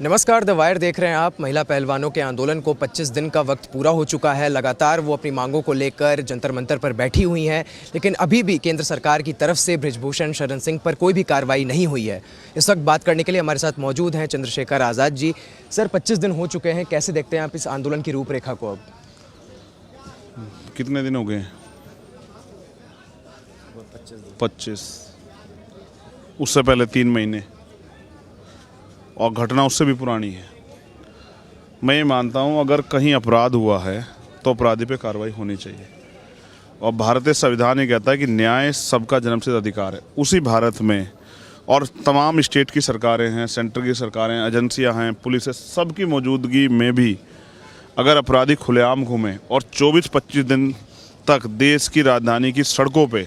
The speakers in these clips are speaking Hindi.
नमस्कार, द वायर देख रहे हैं आप। महिला पहलवानों के आंदोलन को 25 दिन का वक्त पूरा हो चुका है। लगातार वो अपनी मांगों को लेकर जंतर मंतर पर बैठी हुई हैं, लेकिन अभी भी केंद्र सरकार की तरफ से बृजभूषण शरण सिंह पर कोई भी कार्रवाई नहीं हुई है। इस वक्त बात करने के लिए हमारे साथ मौजूद हैं चंद्रशेखर आज़ाद जी। सर, 25 दिन हो चुके हैं, कैसे देखते हैं आप इस आंदोलन की रूपरेखा को? अब कितने दिन हो गए? 25। उससे पहले 3 महीने, और घटना उससे भी पुरानी है। मैं ये मानता हूँ अगर कहीं अपराध हुआ है तो अपराधी पे कार्रवाई होनी चाहिए। और भारतीय संविधान ये कहता है कि न्याय सबका जन्मसिद्ध अधिकार है। उसी भारत में और तमाम स्टेट की सरकारें हैं, सेंटर की सरकारें, एजेंसियां हैं, पुलिस है, सबकी मौजूदगी में भी अगर अपराधी खुलेआम घूमें और 24-25 दिन तक देश की राजधानी की सड़कों पे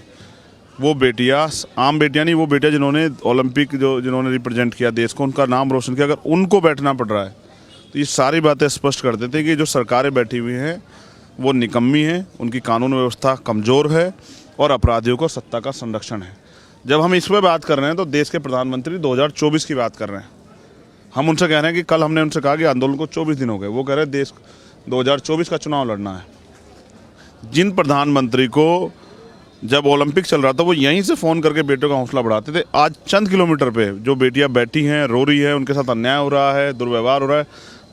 वो बेटियां, आम बेटियां नहीं, वो बेटियां जिन्होंने ओलंपिक जिन्होंने रिप्रेजेंट किया देश को, उनका नाम रोशन किया, अगर उनको बैठना पड़ रहा है तो ये सारी बातें स्पष्ट कर देते हैं कि जो सरकारें बैठी हुई हैं वो निकम्मी हैं, उनकी कानून व्यवस्था कमज़ोर है और अपराधियों को सत्ता का संरक्षण है। जब हम इस पर बात कर रहे हैं तो देश के प्रधानमंत्री 2024 की बात कर रहे हैं। हम उनसे कह रहे हैं कि कल हमने उनसे कहा कि आंदोलन को 24 दिन हो गए, वो कह रहे हैं देश 2024 का चुनाव लड़ना है। जिन प्रधानमंत्री को जब ओलंपिक चल रहा था वो यहीं से फ़ोन करके बेटों का हौसला बढ़ाते थे, आज चंद किलोमीटर पे जो बेटियां बैठी हैं, रो रही हैं, उनके साथ अन्याय हो रहा है, दुर्व्यवहार हो रहा है,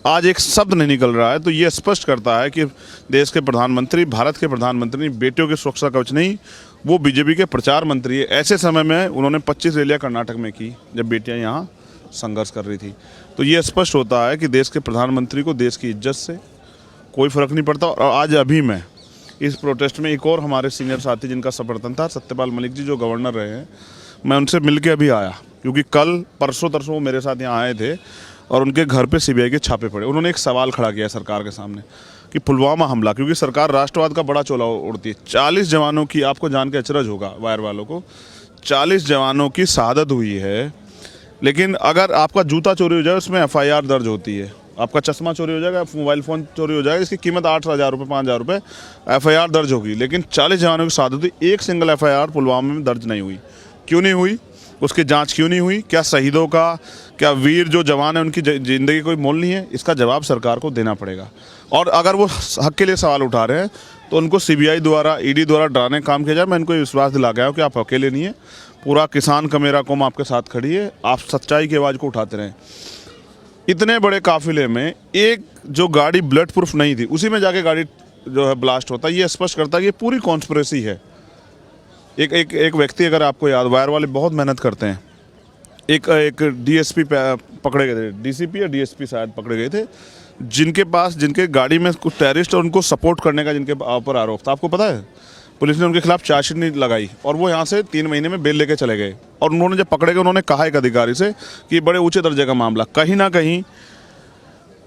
आज एक शब्द नहीं निकल रहा है। तो ये स्पष्ट करता है कि देश के प्रधानमंत्री, भारत के प्रधानमंत्री बेटियों की सुरक्षा कवच नहीं, वो बीजेपी के प्रचार मंत्री है। ऐसे समय में उन्होंने 25 रैलियाँ कर्नाटक में की जब बेटियाँ यहाँ संघर्ष कर रही थी। तो ये स्पष्ट होता है कि देश के प्रधानमंत्री को देश की इज्जत से कोई फ़र्क नहीं पड़ता। और आज अभी मैं इस प्रोटेस्ट में एक और हमारे सीनियर साथी जिनका समर्थन था, सत्यपाल मलिक जी जो गवर्नर रहे हैं, मैं उनसे मिल के अभी आया, क्योंकि कल परसों तरसों वो मेरे साथ यहाँ आए थे और उनके घर पे सीबीआई के छापे पड़े। उन्होंने एक सवाल खड़ा किया सरकार के सामने कि पुलवामा हमला, क्योंकि सरकार राष्ट्रवाद का बड़ा चोला उड़ती है, 40 जवानों की, आपको जान के अचरज होगा वायर वालों को, 40 जवानों की शहादत हुई है, लेकिन अगर आपका जूता चोरी हो जाए उसमें FIR दर्ज होती है, आपका चश्मा चोरी हो जाएगा, मोबाइल फ़ोन चोरी हो जाएगा, इसकी कीमत 8,000 रुपये, 5,000 रुपये FIR दर्ज होगी। लेकिन 40 जवानों की शहादत हुई, एक सिंगल FIR पुलवामा में दर्ज नहीं हुई। क्यों नहीं हुई? उसकी जांच क्यों नहीं हुई? क्या शहीदों का, क्या वीर जो जवान है उनकी ज़िंदगी कोई मोल नहीं है? इसका जवाब सरकार को देना पड़ेगा। और अगर वो हक के लिए सवाल उठा रहे हैं तो उनको CBI द्वारा, ED द्वारा डराने का काम किया जाए। मैं इनको विश्वास दिला गया हूँ कि आप अकेले नहीं है, पूरा किसान का मेरा कौम आपके साथ खड़ी है, आप सच्चाई की आवाज़ को उठाते रहें। इतने बड़े काफिले में एक जो गाड़ी बुलेट प्रूफ नहीं थी, उसी में जाके गाड़ी जो है ब्लास्ट होता है। ये स्पष्ट करता है कि ये पूरी कॉन्स्पिरेसी है। एक व्यक्ति, अगर आपको याद, वायर वाले बहुत मेहनत करते हैं, एक DSP पकड़े गए थे, DCP या DSP शायद पकड़े गए थे, जिनके गाड़ी में कुछ टेररिस्ट और उनको सपोर्ट करने का जिनके ऊपर आरोप था। आपको पता है पुलिस ने उनके खिलाफ चार्जशीट नहीं लगाई और वो यहाँ से 3 महीने में बेल लेके चले गए। और उन्होंने जब पकड़े गए उन्होंने कहा एक अधिकारी से कि बड़े ऊंचे दर्जे का मामला, कहीं ना कहीं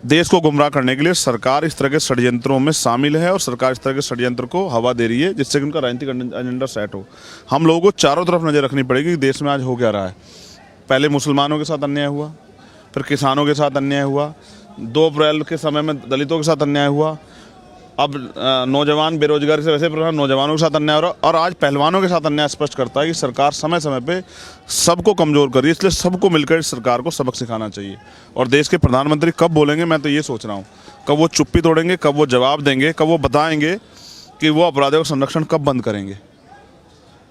देश को गुमराह करने के लिए सरकार इस तरह के षड्यंत्रों में शामिल है और सरकार इस तरह के षड्यंत्र को हवा दे रही है जिससे कि उनका राजनीतिक एजेंडा सेट हो। हम लोगों को चारों तरफ नज़र रखनी पड़ेगी कि देश में आज हो क्या रहा है। पहले मुसलमानों के साथ अन्याय हुआ, फिर किसानों के साथ अन्याय हुआ, 2 अप्रैल के समय में दलितों के साथ अन्याय हुआ, अब नौजवान बेरोजगारी से वैसे नौजवानों के साथ अन्याय हो रहा, और आज पहलवानों के साथ अन्याय स्पष्ट करता है कि सरकार समय समय पे सबको कमज़ोर कर रही है। इसलिए सबको मिलकर इस सरकार को सबक सिखाना चाहिए। और देश के प्रधानमंत्री कब बोलेंगे, मैं तो ये सोच रहा हूँ, कब वो चुप्पी तोड़ेंगे, कब वो जवाब देंगे, कब वो बताएंगे कि वो अपराधियों का संरक्षण कब बंद करेंगे।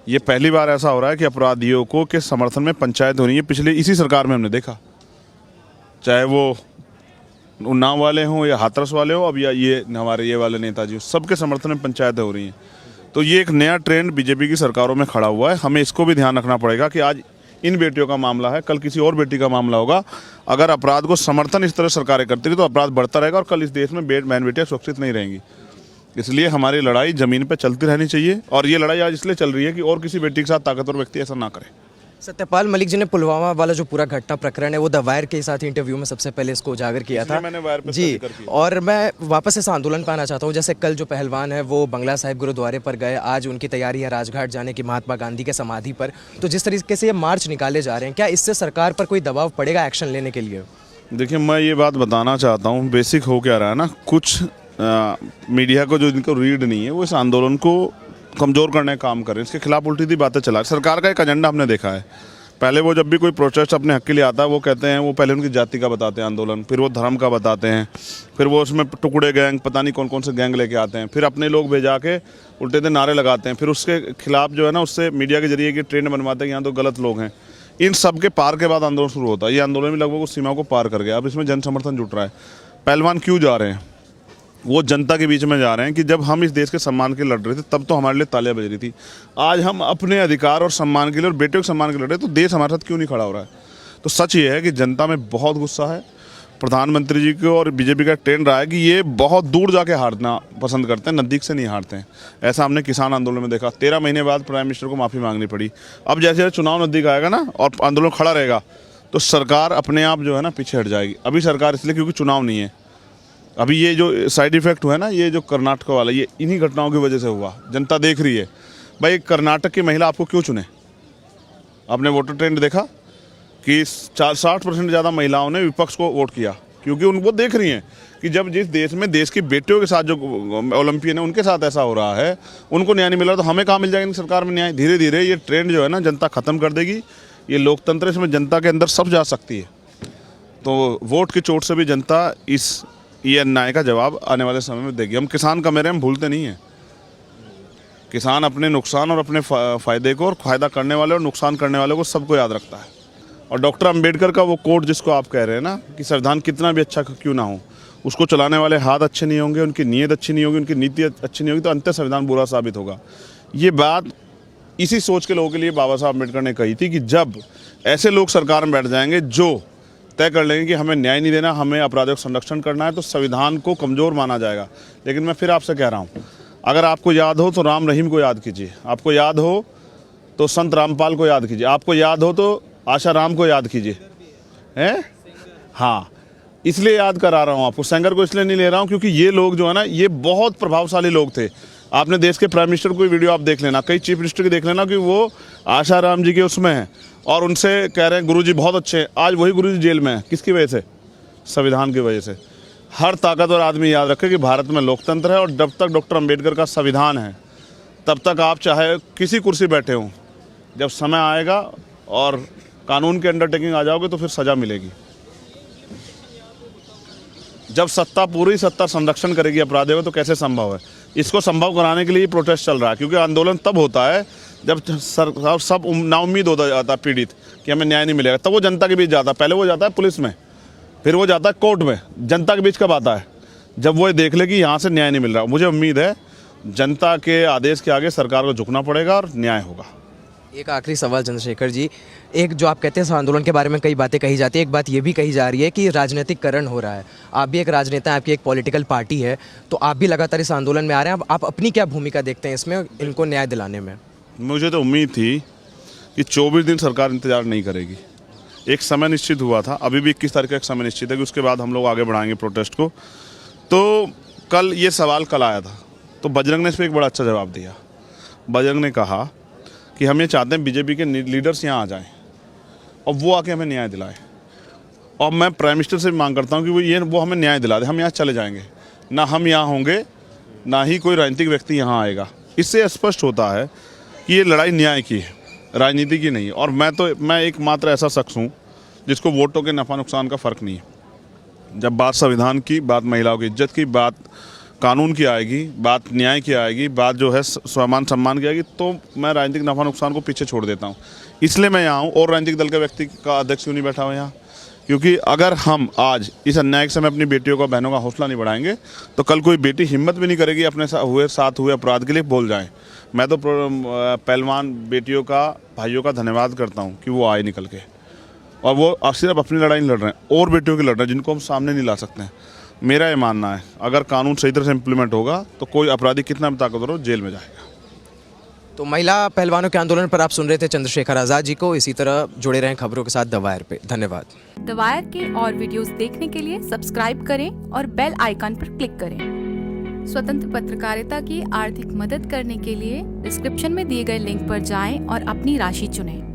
ये पहली बार ऐसा हो रहा है कि अपराधियों को के समर्थन में पंचायत हो रही है। पिछले इसी सरकार में हमने देखा, चाहे वो उन्नाव वाले हों या हाथरस वाले हो, अब या ये हमारे ये वाले नेताजी, सबके समर्थन में पंचायतें हो रही हैं। तो ये एक नया ट्रेंड बीजेपी की सरकारों में खड़ा हुआ है। हमें इसको भी ध्यान रखना पड़ेगा कि आज इन बेटियों का मामला है, कल किसी और बेटी का मामला होगा। अगर अपराध को समर्थन इस तरह सरकारें करती रही तो अपराध बढ़ता रहेगा और कल इस देश में बहन बेटियाँ सुरक्षित नहीं रहेंगी। इसलिए हमारी लड़ाई ज़मीन पर चलती रहनी चाहिए। और ये लड़ाई आज इसलिए चल रही है कि और किसी बेटी के साथ ताकतवर व्यक्ति ऐसा ना करे। सत्यपाल मलिक जी ने पुलवामा वाला जो पूरा घटना प्रकरण है वो द वायर के साथ इंटरव्यू में सबसे पहले इसको उजागर किया था। मैंने वायर पे जी, और मैं वापस इस आंदोलन पर आना चाहता हूँ। जैसे कल जो पहलवान है वो बंगला साहिब गुरुद्वारे पर गए, आज उनकी तैयारी है राजघाट जाने की महात्मा गांधी के समाधि पर। तो जिस तरीके से ये मार्च निकाले जा रहे हैं, क्या इससे सरकार पर कोई दबाव पड़ेगा एक्शन लेने के लिए? देखिए, मैं ये बात बताना चाहता हूँ, बेसिक हो क्या रहा है ना, कुछ मीडिया को जो इनको रीड नहीं है वो इस आंदोलन को कमज़ोर करने का काम कर रहे हैं, इसके खिलाफ उल्टी दी बातें चला। सरकार का एक एजेंडा हमने देखा है, पहले वो जब भी कोई प्रोटेस्ट अपने हक के लिए आता है वो कहते हैं, वो पहले उनकी जाति का बताते हैं आंदोलन, फिर वो धर्म का बताते हैं, फिर वो उसमें टुकड़े गैंग पता नहीं कौन कौन से गैंग लेके आते हैं, फिर अपने लोग भेजा के उल्टे दिन नारे लगाते हैं, फिर उसके खिलाफ जो है ना उससे मीडिया के जरिए कि ट्रेंड बनवाते हैं कि यहाँ तो गलत लोग हैं। इन सब के पार के बाद आंदोलन शुरू होता है। ये आंदोलन भी लगभग उस सीमा को पार कर गया। अब इसमें जन समर्थन जुट रहा है। पहलवान क्यों जा रहे हैं? वो जनता के बीच में जा रहे हैं कि जब हम इस देश के सम्मान के लिए लड़ रहे थे तब तो हमारे लिए तालियां बज रही थी। आज हम अपने अधिकार और सम्मान के लिए और बेटियों के सम्मान के लिए लड़ रहे हैं, तो देश हमारे साथ क्यों नहीं खड़ा हो रहा है? तो सच ये है कि जनता में बहुत गुस्सा है। प्रधानमंत्री जी को और बीजेपी का ट्रेंड रहा है कि ये बहुत दूर जाके हारना पसंद करते हैं, नज़दीक से नहीं हारते हैं। ऐसा हमने किसान आंदोलन में देखा। 13 महीने बाद प्राइम मिनिस्टर को माफ़ी मांगनी पड़ी। अब जैसे जैसे चुनाव नज़दीक आएगा ना और आंदोलन खड़ा रहेगा तो सरकार अपने आप जो है ना पीछे हट जाएगी। अभी सरकार इसलिए क्योंकि चुनाव नहीं है। अभी ये जो साइड इफेक्ट हुआ है ना, ये जो कर्नाटक वाला, ये इन्हीं घटनाओं की वजह से हुआ। जनता देख रही है। भाई कर्नाटक की महिला आपको क्यों चुने? आपने वोटर ट्रेंड देखा कि 60% ज़्यादा महिलाओं ने विपक्ष को वोट किया, क्योंकि उनको देख रही हैं कि जब जिस देश में देश की बेटियों के साथ जो ओलंपियन है उनके साथ ऐसा हो रहा है, उनको न्याय नहीं मिल रहा, तो हमें कहाँ मिल जाएगा सरकार में न्याय? धीरे धीरे ये ट्रेंड जो है ना जनता ख़त्म कर देगी। ये लोकतंत्र, इसमें जनता के अंदर सब जा सकती है। तो वोट की चोट से भी जनता इस ये अन्याय का जवाब आने वाले समय में देगी। हम किसान का मेरे हम भूलते नहीं हैं। किसान अपने नुकसान और अपने फ़ायदे को और फ़ायदा करने वाले और नुकसान करने वाले को सबको याद रखता है। और डॉक्टर अंबेडकर का वो कोट जिसको आप कह रहे हैं ना कि संविधान कितना भी अच्छा क्यों ना हो, उसको चलाने वाले हाथ अच्छे नहीं होंगे, उनकी नीयत अच्छी नहीं होगी, उनकी नीति अच्छी नहीं होगी, तो अंततः संविधान बुरा साबित होगा। ये बात इसी सोच के लोगों के लिए बाबा साहब अम्बेडकर ने कही थी कि जब ऐसे लोग सरकार में बैठ जाएंगे जो तय कर लेंगे कि हमें न्याय नहीं देना, हमें अपराधियों का संरक्षण करना है, तो संविधान को कमज़ोर माना जाएगा। लेकिन मैं फिर आपसे कह रहा हूँ, अगर आपको याद हो तो राम रहीम को याद कीजिए, आपको याद हो तो संत रामपाल को याद कीजिए, आपको याद हो तो आशा राम को याद कीजिए, हैं? हाँ, इसलिए याद करा रहा हूँ आपको। सेंगर को इसलिए नहीं ले रहा हूँ क्योंकि ये लोग जो है ना, ये बहुत प्रभावशाली लोग थे। आपने देश के प्राइम मिनिस्टर को वीडियो आप देख लेना, कई चीफ मिनिस्टर की देख लेना कि वो आशा राम जी के उसमें हैं और उनसे कह रहे हैं गुरुजी बहुत अच्छे हैं। आज वही गुरुजी जेल में है। किसकी वजह से? संविधान की वजह से। हर ताकतवर आदमी याद रखे कि भारत में लोकतंत्र है और जब तक डॉक्टर अंबेडकर का संविधान है तब तक आप चाहे किसी कुर्सी बैठे हों, जब समय आएगा और कानून के अंडरटेकिंग आ जाओगे तो फिर सज़ा मिलेगी। जब सत्ता पूरी सत्ता संरक्षण करेगी अपराधियों का तो कैसे संभव है? इसको संभव कराने के लिए प्रोटेस्ट चल रहा है, क्योंकि आंदोलन तब होता है जब सरकार सब नाउम्मीद होता जाता है, पीड़ित, कि हमें न्याय नहीं मिलेगा, तब वो जनता के बीच जाता है। पहले वो जाता है पुलिस में, फिर वो जाता है कोर्ट में। जनता के बीच कब आता है? जब वो देख ले कि यहाँ से न्याय नहीं मिल रहा। मुझे उम्मीद है जनता के आदेश के आगे सरकार को झुकना पड़ेगा और न्याय होगा। एक आखिरी सवाल चंद्रशेखर जी, एक जो आप कहते हैं इस आंदोलन के बारे में कई बातें कही जाती है, एक बात ये भी कही जा रही है कि राजनीतिकरण हो रहा है। आप भी एक राजनेता हैं, आपकी एक पॉलिटिकल पार्टी है, तो आप भी लगातार इस आंदोलन में आ रहे हैं। आप अपनी क्या भूमिका देखते हैं इसमें, इनको न्याय दिलाने में? मुझे तो उम्मीद थी कि 24 दिन सरकार इंतजार नहीं करेगी। एक समय निश्चित हुआ था, अभी भी 21 तारीख का एक समय निश्चित है कि उसके बाद हम लोग आगे बढ़ाएंगे प्रोटेस्ट को। तो कल ये सवाल कल आया था, तो बजरंग ने इस पर एक बड़ा अच्छा जवाब दिया। बजरंग ने कहा कि हम ये चाहते हैं बीजेपी के लीडर्स यहाँ आ जाएं और वो आके हमें न्याय दिलाए। और मैं प्राइम मिनिस्टर से भी मांग करता हूँ कि वो हमें न्याय दिला दे। हम यहाँ चले जाएंगे, ना हम यहाँ होंगे, ना ही कोई राजनीतिक व्यक्ति यहाँ आएगा। इससे स्पष्ट होता है कि ये लड़ाई न्याय की है, राजनीति की नहीं है। और मैं एकमात्र ऐसा शख्स हूँ जिसको वोटों के नफ़ा नुकसान का फ़र्क नहीं है। जब बात संविधान की, बात महिलाओं की इज्जत की, बात कानून की आएगी, बात न्याय की आएगी, बात जो है स्वाभिमान सम्मान की आएगी, तो मैं राजनीतिक नफ़ा नुकसान को पीछे छोड़ देता हूँ। इसलिए मैं यहाँ हूँ। और राजनीतिक दल के व्यक्ति का अध्यक्ष क्यों नहीं बैठा हुआ यहाँ? क्योंकि अगर हम आज इस अन्याय के समय अपनी बेटियों का, बहनों का हौसला नहीं बढ़ाएंगे तो कल कोई बेटी हिम्मत भी नहीं करेगी अपने साथ हुए अपराध के लिए बोल जाएं। मैं तो पहलवान बेटियों का, भाइयों का धन्यवाद करता हूँ कि वो आए निकल के, और वो सिर्फ अपनी लड़ाई नहीं लड़ रहे हैं, और बेटियों की लड़ रहे हैं जिनको हम सामने नहीं ला सकते हैं। मेरा ये मानना है अगर कानून सही तरह से इम्प्लीमेंट होगा तो कोई अपराधी कितना भी ताकतवर हो जेल में जाएगा। तो महिला पहलवानों के आंदोलन पर आप सुन रहे थे चंद्रशेखर आज़ाद जी को। इसी तरह जुड़े रहें खबरों के साथ द वायर पे। धन्यवाद। द वायर के और वीडियोस देखने के लिए सब्सक्राइब करें और बेल आइकन पर क्लिक करें। स्वतंत्र पत्रकारिता की आर्थिक मदद करने के लिए डिस्क्रिप्शन में दिए गए लिंक पर जाएं और अपनी राशि चुनें।